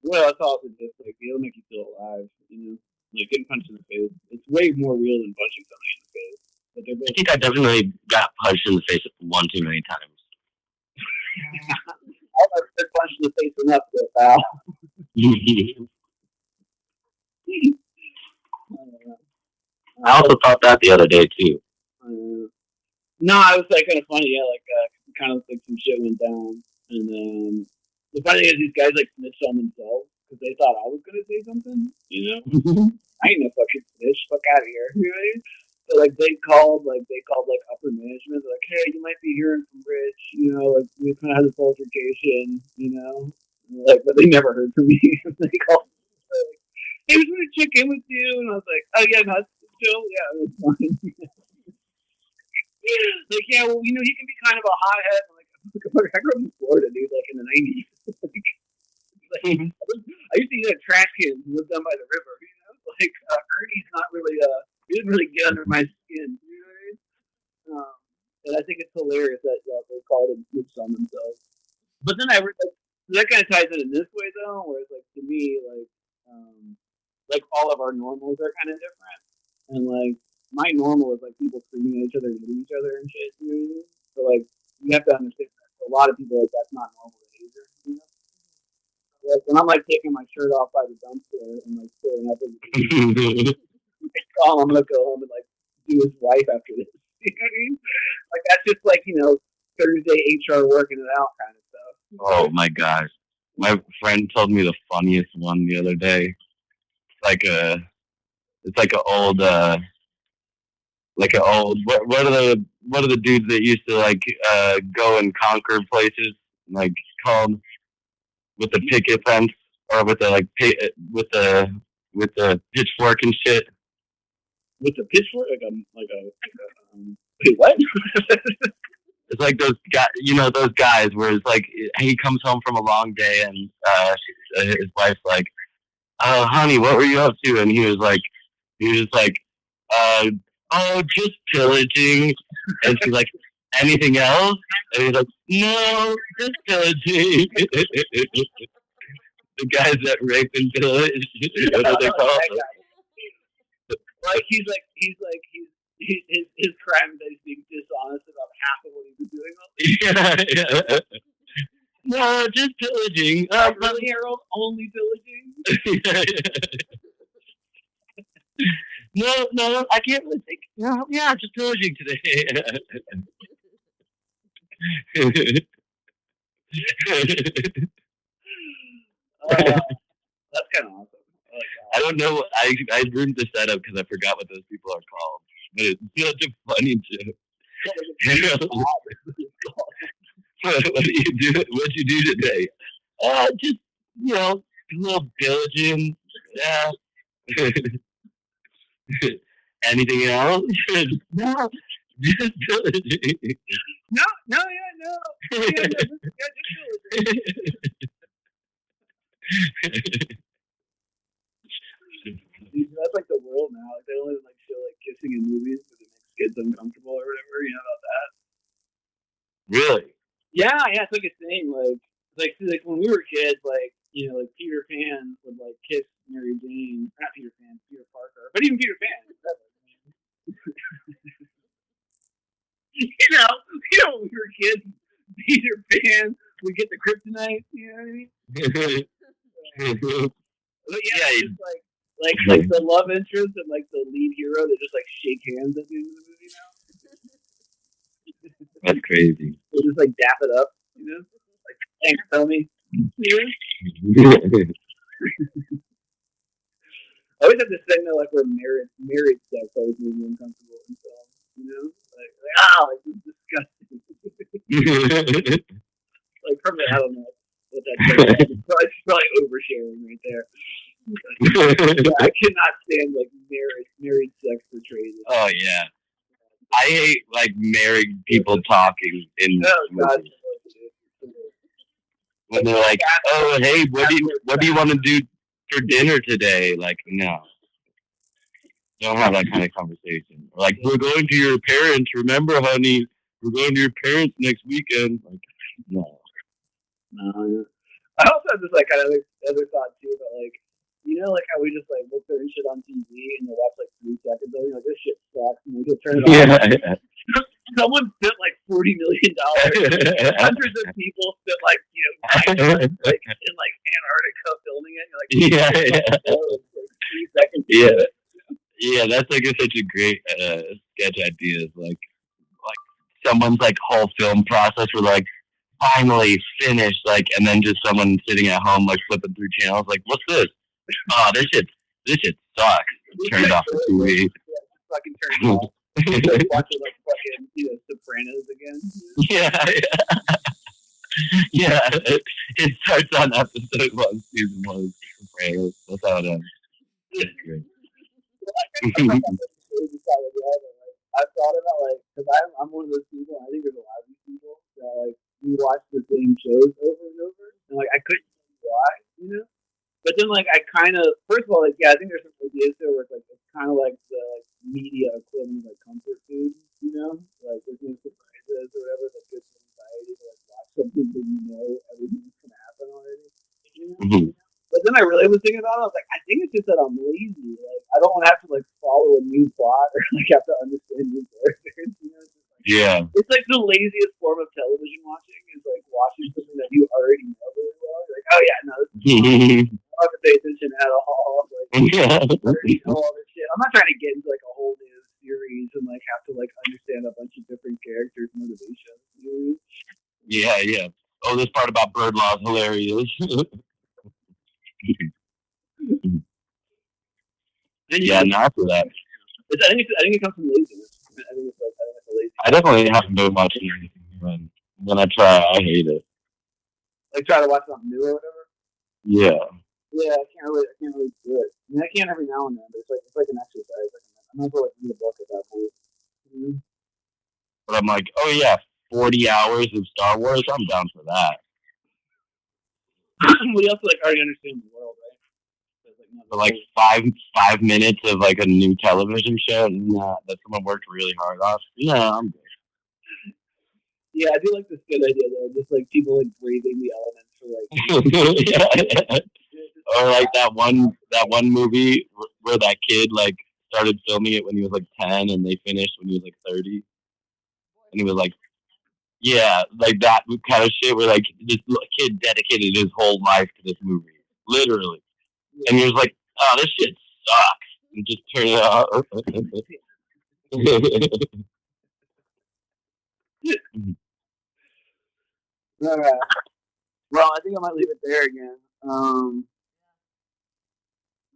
Well, it's also just like it'll make you feel alive. You know, like getting punched in the face. It's way more real than punching somebody in the face. But I think I definitely got punched in the face one too many times. I've never been punched in the face enough to a foul. I also thought that the other day too. No, it was like kind of funny. Yeah, like kind of like some shit went down, and then the funny thing is these guys like snitched on themselves because they thought I was gonna say something. You know, I ain't no fucking snitch. Fuck out of here. You know what I mean? So like they called upper management. They're like, hey, you might be hearing from Rich. You know, like we kind of had this altercation. You know, like but they never heard from me. They called. Like, hey, we just want to check in with you, and I was like, oh yeah, no, it's chill. Yeah, it's fine. Like, yeah, well, you know, he can be kind of a hothead. Like, I grew up in Florida, dude, like in the 90s. I used to eat at trash cans and live down by the river, you know? Like, Ernie's not really, he didn't really get under my skin, you know what I mean? And I think it's hilarious that they called him snitched on themselves. But then that kind of ties it in this way, though, where it's like, to me, like all of our normals are kind of different. And, like, my normal is like people screaming at each other and hitting each other and shit. You know what I mean? So like you have to understand that a lot of people like that's not normal behavior. You know? Like when I'm like taking my shirt off by the dumpster and like staring up at the I'm gonna go home and like do his wife after this. You know what I mean? Like that's just like, you know, Thursday HR working it out kind of stuff. Oh my gosh. My friend told me the funniest one the other day. It's like an old what are the dudes that used to like go and conquer places like called with the picket fence or with the like with the pitchfork and shit. With the pitchfork, wait, what? It's like those guys, those guys where it's like he comes home from a long day and his wife's like, "Oh, honey, what were you up to?" And he was just like, "Oh, just pillaging." And she's like, "Anything else?" And he's like, "No, just pillaging." The guys that rape and pillage. What do they call it? Like his crime is that he's being dishonest about half of what he was doing. Yeah. No, just pillaging. Really, Harold? Only pillaging? No, I can't really think. No, yeah, just pillaging today. That's kind of awesome. I don't know. I ruined the setup because I forgot what those people are called. But it's such a funny joke. What do you do? What'd you do today? Just a little pillaging. Yeah. Anything else? No, just pillaging. No. Yeah, just that's like the world now. Like, they only like show like kissing in movies because it makes kids uncomfortable or whatever. You know about that? Really? Yeah, it's like a thing. Like when we were kids, like Peter Pan would like kiss Mary Jane. Not Peter Pan, Peter Parker, but even Peter Pan. When we were kids, Peter Pan would get the kryptonite. You know what I mean? But yeah, it's like the love interest and like the lead hero, they just like shake hands at the end of the movie now. That's crazy. They just like dap it up, like thanks, Tommy. I always have this thing though, like where married sex always makes me uncomfortable in films. Like this is disgusting. Like from the, I don't know what that's it's probably oversharing right there. I cannot stand like married sex portrayed. Oh yeah, I hate like married people talking in movies. When they're like, "Oh hey, what do you want to do for dinner today?" Like, no, don't have that kind of conversation. Or like, we're going to your parents. Remember, honey, we're going to your parents next weekend. Like, no. I also have this like kind of other thought too about like, like how we just like look certain shit on TV and you'll watch like 3 seconds of it, like this shit sucks, and you'll turn it off. Yeah. Someone spent like $40 million. Hundreds of people spent like like in like Antarctica filming it. You're like, 3 seconds. Yeah, that's like such a great sketch idea. Like someone's like whole film process where like finally finished, like, and then just someone sitting at home like flipping through channels, like, what's this? Oh, this shit sucks. Turned off the TV. Fucking turned off. Watching like fucking Sopranos again. Yeah. It starts on episode 1, season 1 of Sopranos. That's how it ends. That's great. I've thought about like, because I'm one of those people. I think there's a lot of these people that like we watch the same shows over and over, and like I couldn't see why, But then like I kind of, first of all, like I think there's some ideas there where it's kind of like the like media equivalent of like comfort food, like there's no surprises or whatever. That's good for anxiety to like watch something that everything's gonna happen already. Mm-hmm. But then I really was thinking about it. I was like, I think it's just that I'm lazy. Like I don't want to have to like follow a new plot or like have to understand new characters. It's like the laziest form of television watching is like watching something that you already know really well. You're like, oh yeah, no, this is I don't have to pay attention at all. Like, I already know all this shit. I'm not trying to get into like a whole new series and like have to like understand a bunch of different characters' motivations. Yeah. Oh, this part about bird law is hilarious. Yeah, no, after that. I think it comes from laziness. I think it's a lazy. I definitely haven't been watching anything when I try, I hate it. Like try to watch something new or whatever. Yeah. Yeah, I can't really do it. I mean, I can every now and then, but it's like an exercise. I might as well read a book at that point. Mm-hmm. But I'm like, oh yeah, 40 hours of Star Wars. I'm down for that. We also like already understand the world, right? So, like 5 minutes of like a new television show. Nah, that someone worked really hard off. No, I'm good. Yeah, I do like this good idea though. Just like people like breathing the elements for like. Yeah. Or like that one movie where that kid like started filming it when he was like 10 and they finished when he was like 30, and he was like, yeah, like that kind of shit where like this kid dedicated his whole life to this movie, literally, and he was like, oh, this shit sucks, and just turn it off. All right. Well, I think I might leave it there again.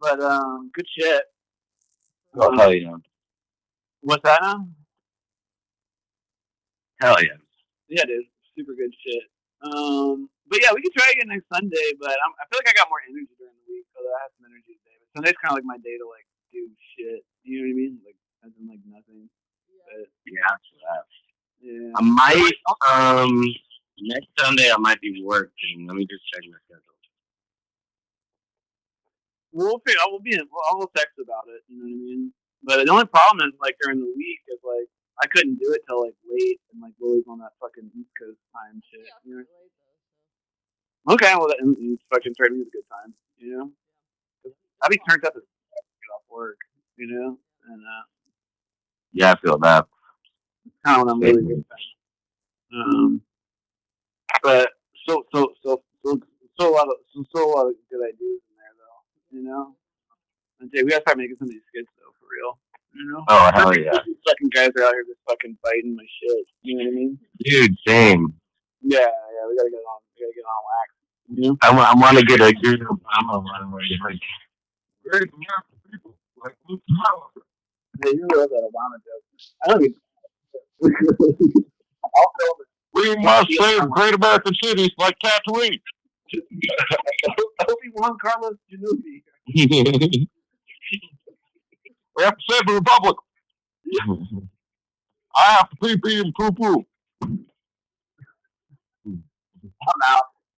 But good shit. Oh hell yeah! What's that now? Hell yeah! Yeah, dude, super good shit. But yeah, we can try again next Sunday. But I feel like I got more energy during the week, although I have some energy today. But Sunday's kind of like my day to like do shit. You know what I mean? Like as in like nothing. But, yeah, after that. Yeah. I might next Sunday I might be working. Let me just check my schedule. We'll figure. We'll text about it. You know what I mean? But the only problem is like during the week is like I couldn't do it till like late, and like Lily's on that fucking East Coast time shit. You know? Okay, well that fucking turning is a good time. You know? I'd be turned up as get off work. You know? And yeah, I feel that. Kind of when I'm really good. But so a lot of good ideas in there though. You know? And Jay, we gotta start making some of these skits though, for real. You know? Oh hell yeah! These fucking guys are out here just fucking fighting my shit. You know what I mean? Dude, same. Yeah, we gotta get on. We gotta get on wax. You know? I want to get a good Obama one where you're like, great American people, like who's power? Yeah, you love that Obama joke. I don't even. I'll film it. We must save great American cities like Tatooine. Obi-Wan Carlos Janubi. We have to save the Republic. I have to pee and poo poo. I'm out.